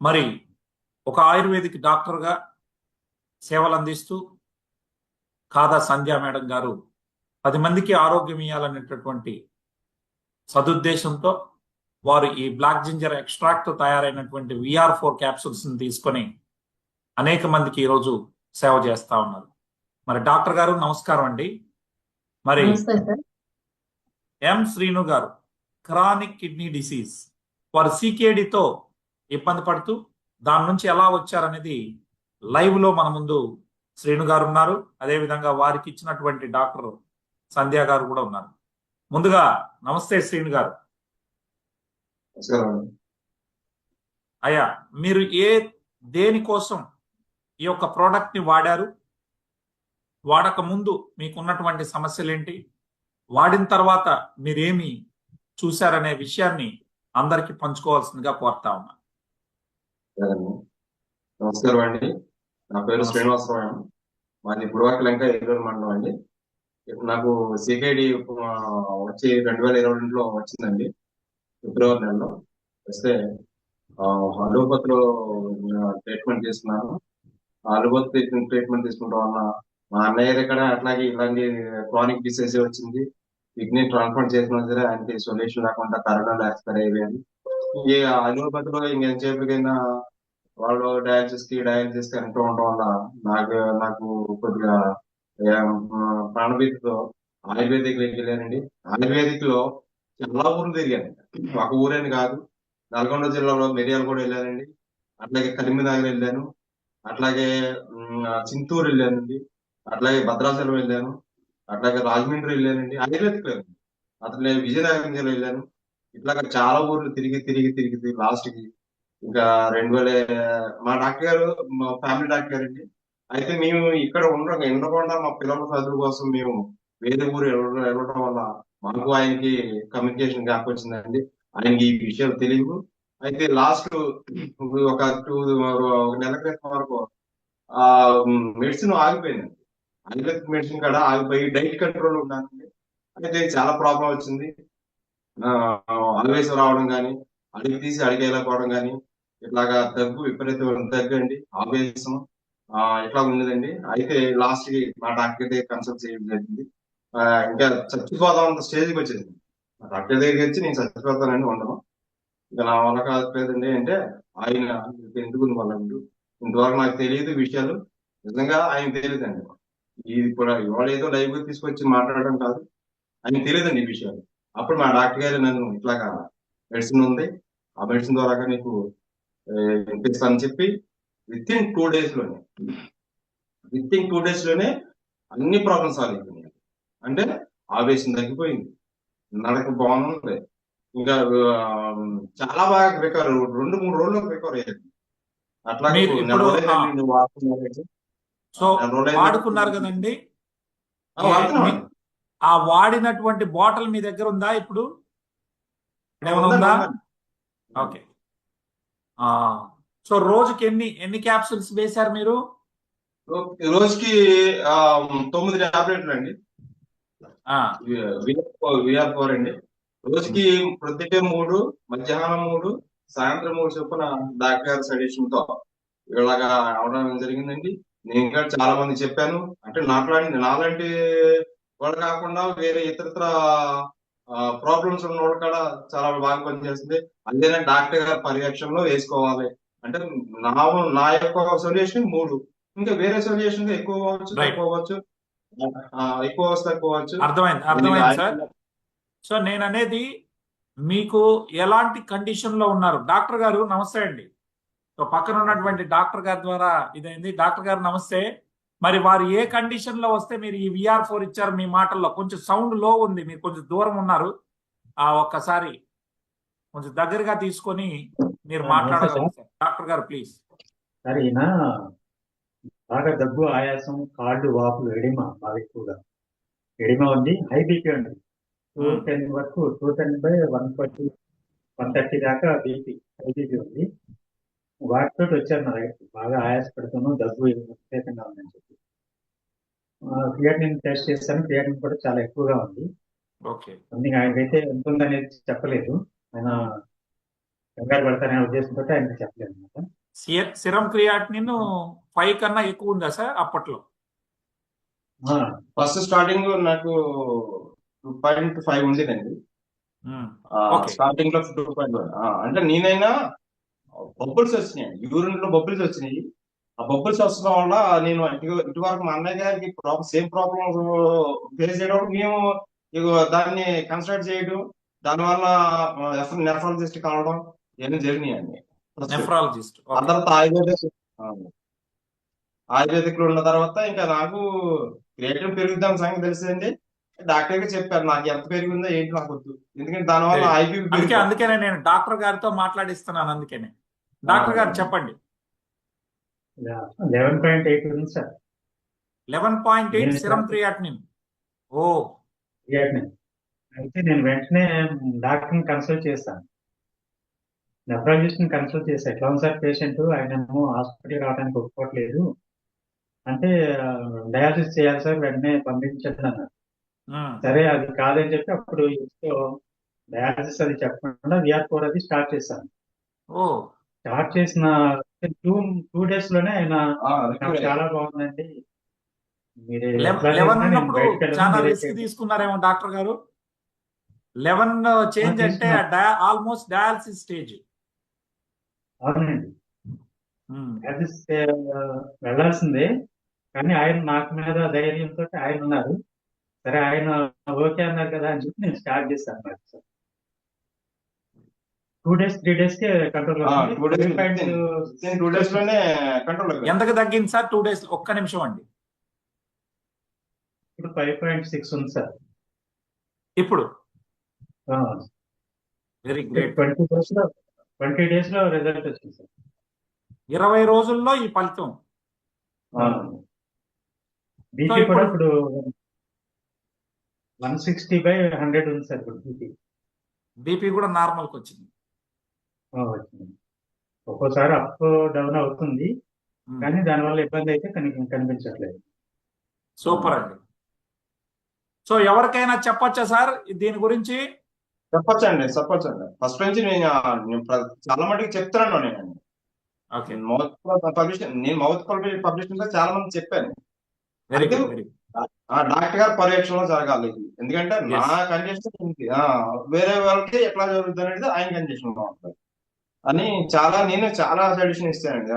మరి ఒక ఆయుర్వేదిక్ డాక్టర్గా సేవలు అందిస్తూ కాదా సంధ్య మేడం గారు 10 మందికి ఆరోగ్యం ఇవ్వాలనేటటువంటి సదుద్దేశంతో వారు ఈ బ్లాక్ జింజర్ ఎక్స్ట్రాక్ట్ తో తయారైనటువంటి VR4 క్యాప్సూల్స్ ని తీసుకొని అనేక మందికి ఈరోజు సేవ చేస్తా ఉన్నారు. మరి డాక్టర్ గారు నమస్కారం అండి. మరి ఎం శ్రీను గారు క్రానిక్ కిడ్నీ డిసీజ్, వారు సికేడితో ఇబ్బంది పడుతూ దాని నుంచి ఎలా వచ్చారనేది లైవ్ లో మన ముందు శ్రీను గారు ఉన్నారు. అదేవిధంగా వారికి ఇచ్చినటువంటి డాక్టర్ సంధ్య గారు కూడా ఉన్నారు. ముందుగా నమస్తే శ్రీను గారు. అయ్యా, మీరు దేనికోసం ఈ యొక్క ప్రోడక్ట్ ని వాడారు? వాడక ముందు మీకున్నటువంటి సమస్యలు ఏంటి? వాడిన తర్వాత మీరేమి చూశారనే విషయాన్ని అందరికి పంచుకోవాల్సిందిగా కోరుతా ఉన్నా. నమస్కారం అండి. నా పేరు శ్రీనివాసరావు. మాది బుడవాకలంక ఏలూరు మండలం అండి. నాకు సికేడి వచ్చి 2022లో వచ్చిందండి, ఫిబ్రవరి నెలలో వస్తే అలోపతిలో ట్రీట్మెంట్ తీసుకున్నాను. అలోపతి ట్రీట్మెంట్ తీసుకుంటాం వల్ల మా అన్నయ్య దగ్గర అట్లాగే ఇలాంటి క్రానిక్ డిసీజ్ వచ్చింది. కిడ్నీ ట్రాన్స్ప్లాంట్ చేసినా సరే ఆయనకి సొల్యూషన్ లేకుండా కరోనాలో ఎక్స్పైర్ అయ్యాను. ఈ అలోపతిలో ఇంకెంతసేపుకైనా వాళ్ళు డయాలసిస్ కి అంటూ ఉండటం వల్ల నాకు కొద్దిగా ప్రాణభీతితో ఆయుర్వేదిక్ వెళ్ళానండి. ఆయుర్వేదిక్ లో చాలా ఊర్లు తిరిగాను. ఒక ఊరేని కాదు, నల్గొండ జిల్లాలో మిరియాలు కూడా వెళ్ళానండి. అట్లాగే కరీంనగర్ వెళ్ళాను, అట్లాగే చింతూరు వెళ్ళానండి, అట్లాగే భద్రాచలం వెళ్ళాను, అట్లాగే రాజమండ్రి వెళ్ళానండి. ఆయుర్వేదిక్ వెళ్ళాను. అట్లే విజయనగరం జిల్లా వెళ్ళాను. ఇట్లాగా చాలా ఊర్లు తిరిగి తిరిగి తిరిగి లాస్ట్ కి ఇంకా 2000 మా డాక్టర్ గారు మా ఫ్యామిలీ డాక్టర్ గారు అండి. అయితే మేము ఇక్కడ ఉండకుండా మా పిల్లల చదువు కోసం మేము వేరే ఊరు వెళ్ళడం వల్ల మాకు ఆయనకి కమ్యూనికేషన్ గ్యాప్ వచ్చిందండి. ఆయనకి ఈ విషయాలు తెలియదు. అయితే లాస్ట్ ఒక నెల క్రితం వరకు ఆ మెడిసిన్ ఆగిపోయిందండి. ఆయుర్వేదిక్ మెడిసిన్ కూడా ఆగిపోయి డైట్ కంట్రోల్ ఉన్నానండి. అయితే చాలా ప్రాబ్లం వచ్చింది. ఆవేశం రావడం కానీ, అడిగి తీసి అడిగేయలేకపోవడం కానీ, ఇట్లాగా దగ్గు, విపరీతమైన దగ్గు అండి, ఆవేశం ఇట్లా ఉండేదండి. అయితే లాస్ట్ కి మా డాక్టర్ దగ్గర కన్సల్ట్ చేయడం జరిగింది. ఇంకా చచ్చిపోదాం అంత స్టేజ్కి వచ్చేది. మా డాక్టర్ దగ్గరికి వచ్చి నేను చచ్చిపోతానండి, ఉండను, ఇంకా నా వల్ల కాదులేదండి అంటే ఆయన ఎందుకు వాళ్ళ ఇంతవరకు నాకు తెలియదు విషయాలు. నిజంగా ఆయన తెలియదండి. ఇది కూడా ఇవాళ ఏదో లైవ్ తీసుకొచ్చి మాట్లాడడం కాదు, ఆయన తెలియదండి ఈ విషయాలు. అప్పుడు మా డాక్టర్ గారు నన్ను ఇట్లాగా మెడిసిన్ ఉంది, ఆ మెడిసిన్ ద్వారా నీకు ఇప్పిస్తానని చెప్పి విత్ ఇన్ 2 days లోనే అన్ని ప్రాబ్లమ్స్ సాల్వ్ అయిపోయినాయి. అంటే ఆవేశం తగ్గిపోయింది, నడక బాగుంది, ఇంకా చాలా బాగా రికవర్ 2-3 రోజుల్లో రికవర్ అయ్యారు. అట్లాగే సో వాడుకున్నారు కదండి, ఆ వాడినటువంటి బాటిల్ మీ దగ్గర ఉందా ఇప్పుడు? ఉందా? ఓకే. సో రోజుకి ఎన్ని క్యాప్సూల్స్ వేశారు మీరు? రోజుకి 9 టాబ్లెట్లు అండి, VR4 అండి. రోజుకి ప్రొద్దుటే 3, మధ్యాహ్నం 3, సాయంత్రం 3 చొప్పున డాక్టర్ గారి సజెషన్ తో ఇలాగా అవడం జరిగిందండి. నేను ఇంకా చాలా మంది చెప్పాను. అంటే నాలాంటి వాళ్ళు కాకుండా వేరే ఇతరత్ర ప్రాబ్లమ్స్ ఉన్న వాళ్ళు కూడా చాలా బాగా పనిచేస్తుంది. అదేనా డాక్టర్ గారి పర్యవేక్షణలో వేసుకోవాలి. అంటే నా యొక్క సొల్యూషన్ 3, ఇంకా వేరే సొల్యూషన్ ఎక్కువ అవ్వచ్చు, తక్కువ అవ్వచ్చు, ఎక్కువ వస్తే తక్కువ అవ్వచ్చు. అర్థమైంది సార్. సో నేను అనేది మీకు ఎలాంటి కండిషన్ లో ఉన్నారు? డాక్టర్ గారు నమస్తే అండి. సో పక్కన ఉన్నటువంటి డాక్టర్ గారి ద్వారా ఇదైంది. డాక్టర్ గారు నమస్తే. మరి వారు ఏ కండిషన్ లో వస్తే మీరు ఈ VR4 ఇచ్చారు? మీ మాటల్లో కొంచెం సౌండ్ లో ఉంది, మీరు కొంచెం దూరం ఉన్నారు. ఒక్కసారి కొంచెం దగ్గరగా తీసుకొని మీరు మాట్లాడగలరు డాక్టర్ గారు, ప్లీజ్. సరే, ఈయన బాగా దగ్గు, ఆయాసం, కాళ్ళు వాపులు, ఎడిమ బాగా ఎక్కువగా ఎడిమ ఉంది. హై బీపీ అండి, 210 వరకు, 210/140, 130 దాకా బీపీ, హై బీపీ ఉంది. వాటితో వచ్చారు నా దగ్గర. బాగా ఆయాసపడుతున్నాను, దగ్గు విపరీతంగా ఉందని చెప్పి క్రియాటినిన్ టెస్ట్ చేస్తాను. క్రియాటినిన్ కూడా చాలా ఎక్కువగా ఉంది. ఆయనకైతే ఎంత ఉందనేది చెప్పలేదు. ఆయన కంగారు పడతారనే ఉద్దేశంతో ఆయనకి చెప్పలేదు అనమాట. సిరం క్రియాటినిన్ 5 కన్నా ఎక్కువ ఉందా సార్ అప్పట్లో? ఫస్ట్ స్టార్టింగ్ నాకు 2.5 ఉండేదండి. ఓకే. స్టార్టింగ్ లో 2.1. అంటే నేనైనా బబుల్స్ వచ్చినాయి, యూరిన్ లో బబుల్స్ వచ్చినాయి. ఆ బబుల్స్ వస్తడం వల్ల నేను ఇటు వరకు మా అన్నయ్య గారికి సేమ్ ప్రాబ్లమ్ ఫేస్ చేయడం, మేము దాన్ని కన్సల్ట్ చేయడం, దానివల్ల నెఫ్రాలజిస్ట్ కావడం ఇవన్నీ జరిగినాయండి. నెఫ్రాలజిస్ట్. ఆ తర్వాత ఆయుర్వేదిక్ లో ఉన్న తర్వాత ఇంకా నాకు క్రియేటివ్ పెరుగుద్దాం సంగతి తెలిసింది. డాక్టర్ గారు చెప్పారు నాకు ఎంత పెరిగిందో ఏంటి నాకు వద్దు, ఎందుకంటే దానివల్ల అందుకనే నేను డాక్టర్ గారితో మాట్లాడిస్తున్నాను. అందుకనే డాక్టర్ గారు చెప్పండి. 11.8 ఉంది సార్. 11.8 serum creatinine. ఓ క్రియాటినిన్. అయితే నేను వెంటనే డాక్టర్ని కన్సల్ట్ చేశాను, నెఫ్రాలజిస్ట్ ని కన్సల్ట్ చేశాను. ఎట్లా ఉంది సార్ పేషెంట్, ఆయనేమో హాస్పిటల్ రావడానికి ఒప్పుకోవట్లేదు అంటే డయాలసిస్ చేయాలి సార్, వెంటనే పంపించండి అన్నారు. సరే అది కాదని చెప్పి అప్పుడు డయాలసిస్ అది చెప్పకుండా VR4 అది స్టార్ట్ చేశాను. స్టార్ట్ చేసిన 2 days లోనే ఆయన నాకు చాలా బాగుందండి, మీరు ఎట్లా చేసినా 11 నేను ఉన్నప్పుడు బయటకు వెళ్ళను, చాలా మీరే రిస్క్ చేయండి. తీసుకున్నారేమో డాక్టర్ గారు. 11 చేంజ్ అంటే ఆల్మోస్ట్ డయాలసిస్ స్టేజ్. అవునండి, డయాలసిస్ వెళ్ళాల్సిందే, కానీ ఆయన నాకు మీద ధైర్యంతో ఆయన ఉన్నారు. సరే ఆయన ఓకే అన్నారు కదా అని చెప్పి నేను స్టార్ట్ చేశాను మరి సార్. 2 days 3 days కి కంట్రోల్ అవుతుంది. 2 days లోనే కంట్రోల్. ఎంతకు తగ్గింది సార్ 2 days? ఒక్క నిమిషం అండి. ఇప్పుడు 5.6 ఉంది సార్. ఇప్పుడు వెరీ గ్రేట్. 20 days లో రిజల్ట్ వచ్చింది సార్. 20 రోజుల్లో ఈ ఫలితం. బీపీ కూడా ఇప్పుడు 160/100 ఉంది సార్. ఇప్పుడు బీపీ కూడా నార్మల్కి వచ్చింది. ఒక్కోసారి అప్ డౌన్ అవుతుంది, కానీ దానివల్ల ఇబ్బంది అయితే కనిపించట్లేదు. సూపర్ అండి. సో ఎవరికైనా చెప్పొచ్చా సార్ దీని గురించి? చెప్పొచ్చండి. ఫస్ట్ నుంచి నేను చాలా మటుకు చెప్తున్నాను. నేను మౌత్ పబ్లిషింగ్ లో చాలా మంది చెప్పాను. డాక్టర్ గారి పర్యవేక్షణలో జరగాలి, ఎందుకంటే నా కండిషన్ వేరే వాళ్ళకి ఎట్లా జరుగుతుంది అనేది ఆయన కండిషన్ లో ఉంటుంది అని నేను చాలా సజెషన్ ఇస్తానండి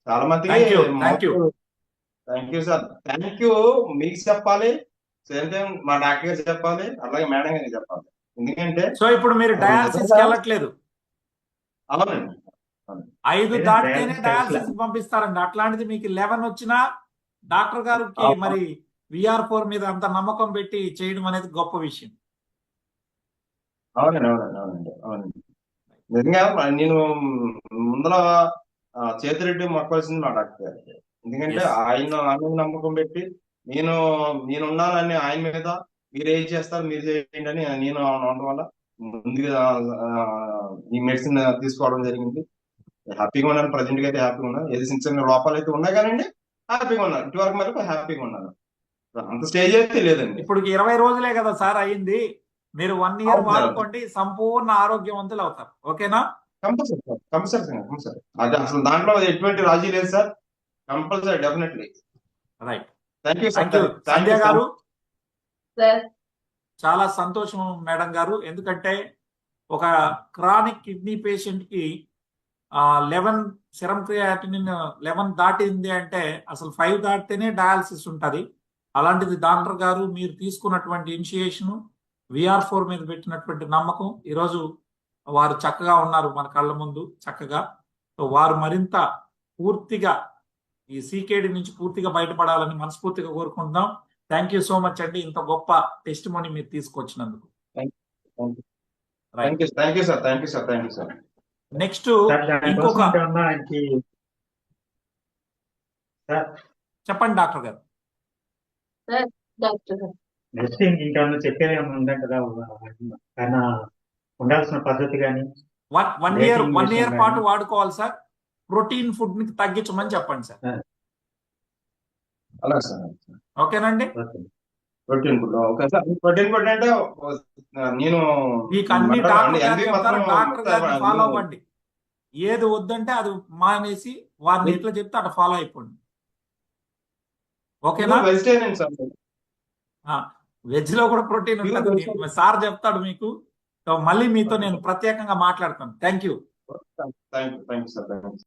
చాలా మందికి. Thank you sir. Thank you మీకు చెప్పాలి, సేమ్ టైం మా డాక్టర్ గారు చెప్పాలి, అలాగే మేడం గారికి చెప్పాలి. ఎందుకంటే సో ఇప్పుడు మీరు డయాలసిస్ వెళ్ళట్లేదు. అవునండి, 5 దాటితేనే డయాలసిస్ పంపిస్తారండి. అట్లాంటిది మీకు 11 వచ్చినా డాక్టర్ గారికి మరి VR4 మీద అంత నమ్మకం పెట్టి చేయడం అనేది గొప్ప విషయం. అవునండి. నిజంగా నేను ముందర చేతిరెడ్డి మొక్కాల్సింది మా డాక్టర్ గారికి, ఎందుకంటే ఆయన నమ్మకం పెట్టి నేనున్నానని ఆయన మీద, మీరు ఏం చేస్తారు మీరు చేయండి అని నేను అనడం వల్ల ముందుగా ఈ మెడిసిన్ తీసుకోవడం జరిగింది. హ్యాపీగా ఉన్నాను, ప్రజెంట్ గా అయితే హ్యాపీగా ఉన్నాను. ఏది చిన్న చిన్న లోపాలు అయితే ఉన్నాయి కానీ హ్యాపీగా ఉన్నాను. ఇటువరకు మరి హ్యాపీగా ఉన్నాను, అంత స్టేజ్ అయితే లేదండి. ఇప్పుడు 20 రోజులే కదా సార్ అయింది, మీరు 1 year వాడుకోండి, సంపూర్ణ ఆరోగ్యవంతులు అవుతారు. ఓకేనా? కంపల్సరీ. అది అసలు దాంట్లో ఎటువంటి రాజీ లేదు sir, compulsory, definitely. Right. Thank you Sandhya గారు. చాలా సంతోషం మేడం గారు, ఎందుకంటే ఒక క్రానిక్ కిడ్నీ పేషెంట్ కి 11 సిరం క్రియాటినిన్ 11 దాటింది అంటే అసలు 5 దాటితేనే డయాలసిస్ ఉంటుంది. అలాంటిది డాక్టర్ గారు మీరు తీసుకున్నటువంటి ఇనిషియేషన్, VR4 మీద పెట్టినటువంటి నమ్మకం, ఈరోజు వారు చక్కగా ఉన్నారు మన కళ్ళ ముందు చక్కగా. సో వారు మరింత పూర్తిగా ఈ CKD నుంచి పూర్తిగా బయటపడాలని మనస్ఫూర్తిగా కోరుకుంటున్నాం. థ్యాంక్ యూ సో మచ్ అండి, ఇంత గొప్ప టెస్ట్ మనీ మీరు తీసుకొచ్చినందుకు. నెక్స్ట్ ఇంకొక చెప్పండి డాక్టర్ గారు. నెక్స్ట్ ఇంకేమన్నా చెప్పేది ఉందా కదా, ఉండాల్సిన పద్ధతి కానీ 1 year పాటు వాడుకోవాలి సార్. ప్రోటీన్ ఫుడ్ ని తగ్గించమని చెప్పండి సార్. అలా సార్, ఓకేనండి. ప్రోటీన్ ఫుడ్ అంటే నేను మీకు అన్ని డాక్టర్ గారు ఫాలో అవ్వండి. ఏది వద్దంటే అది మానేసి వారిని ఎట్లా చెప్తే అట్లా ఫాలో అయిపోండి. ఓకేనా? Vegetarian sir. వెజ్ లో కూడా ప్రోటీన్ ఉంటుంది. సార్ చెప్తాడు మీకు. సో మళ్ళీ మీతో నేను ప్రత్యేకంగా మాట్లాడతాను. Thank you. Thank you sir.